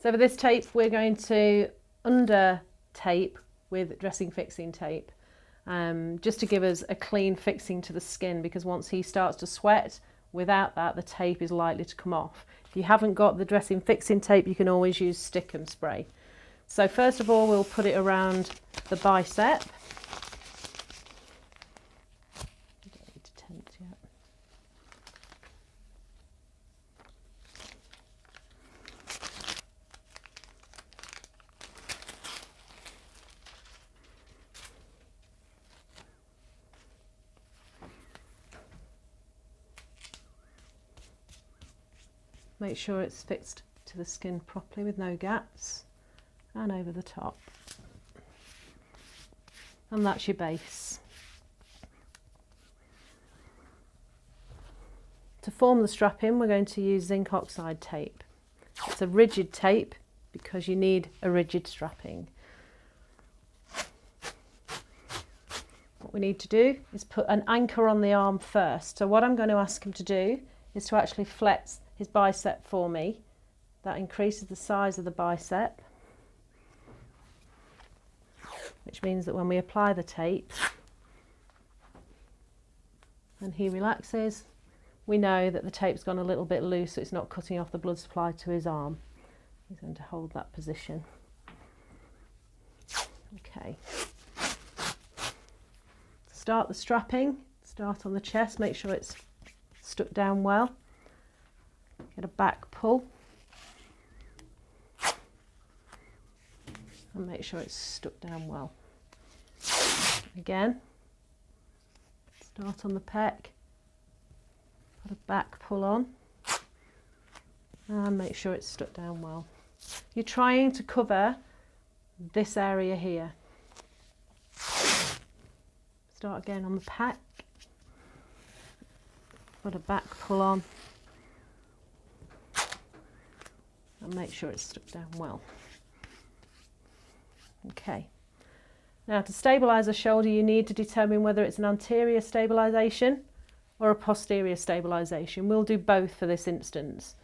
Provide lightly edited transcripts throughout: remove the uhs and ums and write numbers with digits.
So for this tape, we're going to under tape with dressing fixing tape, just to give us a clean fixing to the skin, because once he starts to sweat, without that the tape is likely to come off. If you haven't got the dressing fixing tape, you can always use stick and spray. So first of all, we'll put it around the bicep. You don't need to tense yet. Make sure it's fixed to the skin properly with no gaps, and over the top. And that's your base. To form the strapping, we're going to use zinc oxide tape. It's a rigid tape because you need a rigid strapping. What we need to do is put an anchor on the arm first. So what I'm going to ask him to do is to actually flex his bicep for me. That increases the size of the bicep, which means that when we apply the tape and he relaxes, we know that the tape's gone a little bit loose, so it's not cutting off the blood supply to his arm. He's going to hold that position. Okay. To start the strapping, start on the chest, make sure it's stuck down well. Get a back pull and make sure it's stuck down well. Again, start on the pec, put a back pull on and make sure it's stuck down well. You're trying to cover this area here. Start again on the pec, put a back pull on and make sure it's stuck down well. Okay, now to stabilise a shoulder, you need to determine whether it's an anterior stabilisation or a posterior stabilisation. We'll do both for this instance.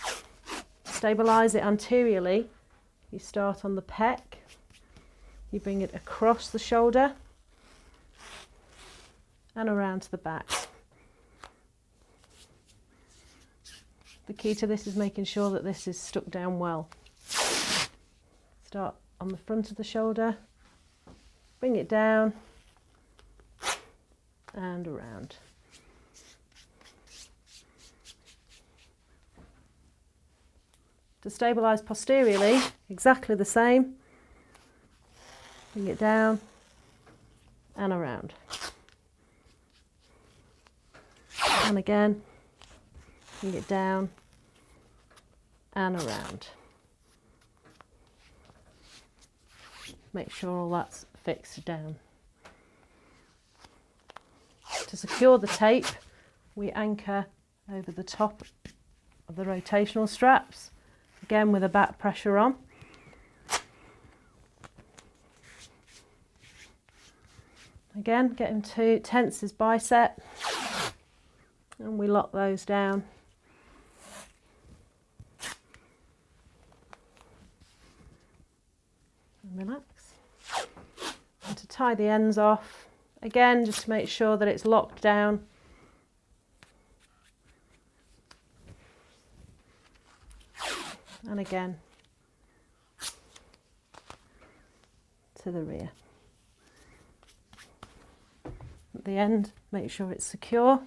To stabilise it anteriorly, you start on the pec, you bring it across the shoulder and around to the back. The key to this is making sure that this is stuck down well. Start on the front of the shoulder, bring it down and around. To stabilise posteriorly, exactly the same. Bring it down and around. And again, bring it down and around. Make sure all that's fixed down. To secure the tape, we anchor over the top of the rotational straps, again with a back pressure on. Again, get him to tense his bicep and we lock those down. And relax. And to tie the ends off, again, just to make sure that it's locked down. And again, to the rear. At the end, make sure it's secure.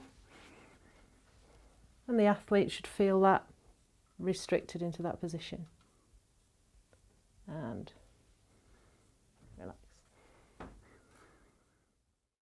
And the athlete should feel that restricted into that position. And